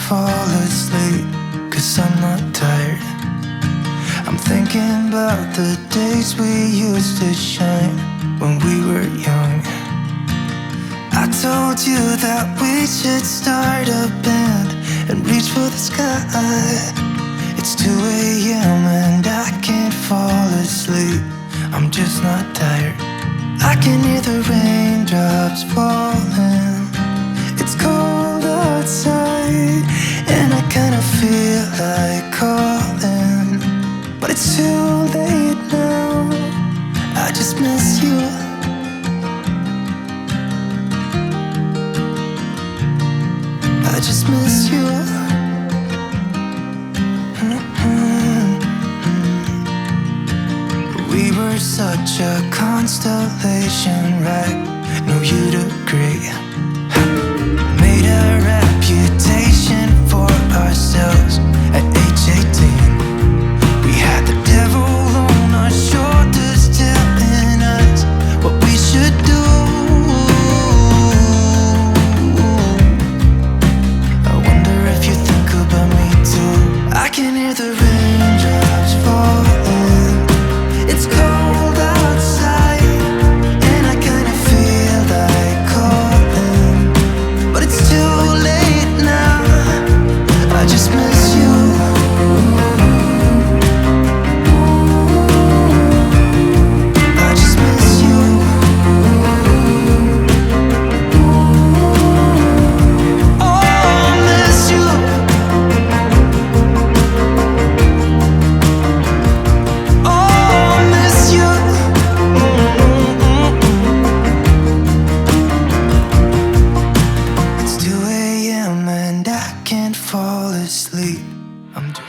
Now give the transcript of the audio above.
fall asleep, 'cause I'm not tired. I'm thinking about the days we used to shine when we were young. I told you that we should start a band and reach for the sky. It's 2 a.m. and I can't fall asleep, I'm just not tired. I can hear the raindrops falling. It's cold outside and I kinda feel like calling, but it's too late now. I just miss you. I just miss you. We were such a constellation, right? No, you'd agree. Made a reputation for ourselves at age 18. We had the devil on our shoulders telling us what we should do. I wonder if you think about me too. I can hear the raindrops falling. It's cold outside and I kinda feel like calling, but it's too late now. I just miss you. I just miss you. Oh, I miss you. Oh, I miss you. It's 2 a.m. and I can't fall asleep, I'm just